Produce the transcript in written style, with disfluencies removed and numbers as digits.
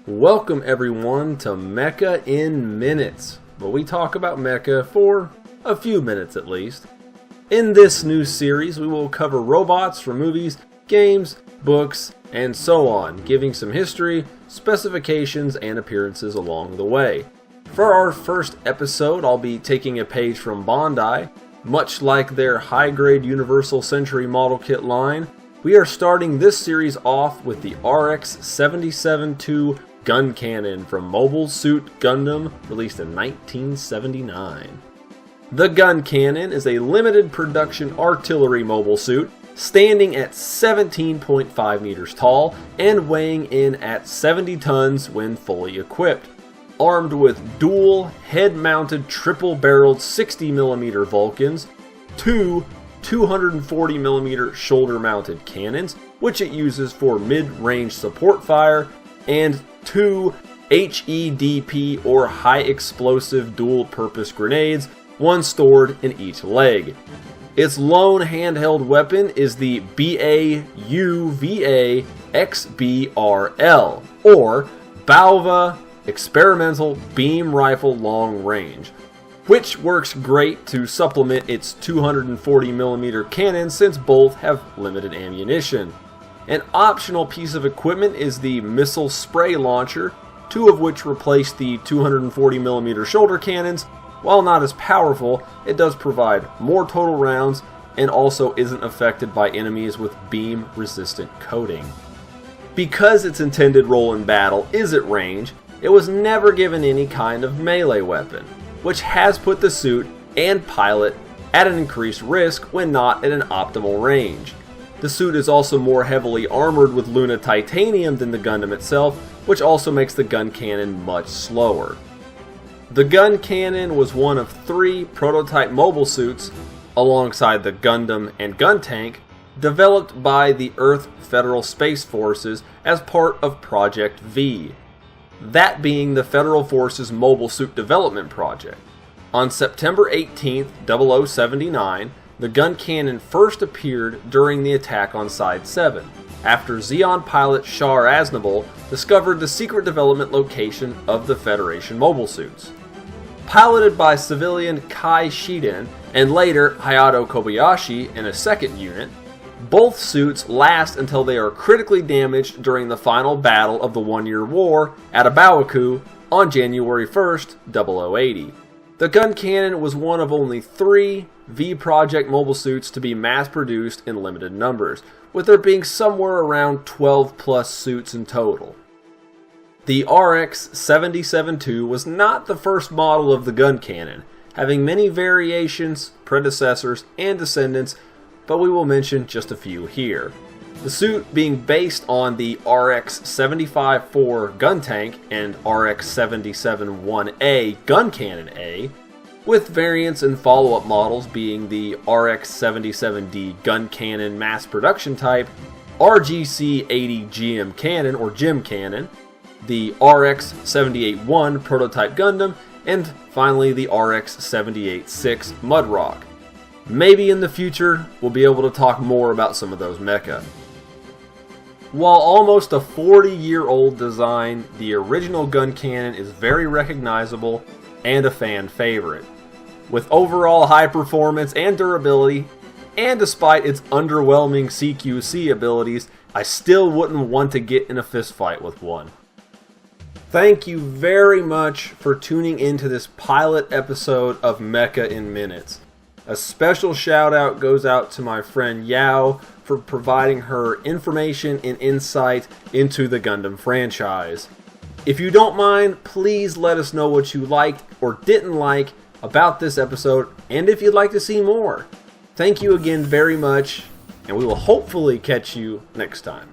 Welcome everyone to Mecha in Minutes, where we talk about mecha for a few minutes at least. In this new series, we will cover robots from movies, games, books, and so on, giving some history, specifications, and appearances along the way. For our first episode, I'll be taking a page from Bandai. Much like their high-grade Universal Century model kit line, we are starting this series off with the RX-77-2 Guncannon from Mobile Suit Gundam, released in 1979. The Guncannon is a limited production artillery mobile suit, standing at 17.5 meters tall and weighing in at 70 tons when fully equipped. Armed with dual head-mounted triple-barreled 60mm Vulcans, two 240mm shoulder-mounted cannons, which it uses for mid-range support fire, and two HEDP or high-explosive dual-purpose grenades, one stored in each leg. Its lone handheld weapon is the BAUVA XBRL, or Balva Experimental Beam Rifle Long Range, which works great to supplement its 240mm cannon since both have limited ammunition. An optional piece of equipment is the missile spray launcher, two of which replace the 240mm shoulder cannons. While not as powerful, it does provide more total rounds and also isn't affected by enemies with beam-resistant coating. Because its intended role in battle is at range, it was never given any kind of melee weapon, which has put the suit and pilot at an increased risk when not at an optimal range. The suit is also more heavily armored with Luna titanium than the Gundam itself, which also makes the Guncannon much slower. The Guncannon was one of three prototype mobile suits, alongside the Gundam and Guntank, developed by the Earth Federal Space Forces as part of Project V. That being the Federal Forces Mobile Suit Development Project. On September 18, 0079, the Guncannon first appeared during the attack on Side 7, after Zeon pilot Char Aznable discovered the secret development location of the Federation mobile suits. Piloted by civilian Kai Shiden and later Hayato Kobayashi in a second unit, both suits last until they are critically damaged during the final battle of the One-Year War at Abawaku on January 1st, 0080. The Guncannon was one of only three V-Project mobile suits to be mass-produced in limited numbers, with there being somewhere around 12 plus suits in total. The RX-77-2 was not the first model of the Guncannon, having many variations, predecessors, and descendants, but we will mention just a few here. The suit being based on the RX-75-4 Guntank and RX-77-1A Guncannon A, with variants and follow-up models being the RX-77D Guncannon mass production type, RGC-80 GM Cannon or Gym Cannon, the RX-78-1 prototype Gundam, and finally the RX-78-6 Mudrock. Maybe in the future, we'll be able to talk more about some of those mecha. While almost a 40-year-old design, the original Guncannon is very recognizable and a fan favorite. With overall high performance and durability, and despite its underwhelming CQC abilities, I still wouldn't want to get in a fistfight with one. Thank you very much for tuning into this pilot episode of Mecha in Minutes. A special shout out goes out to my friend Yao for providing her information and insight into the Gundam franchise. If you don't mind, please let us know what you liked or didn't like about this episode, and if you'd like to see more. Thank you again very much, and we will hopefully catch you next time.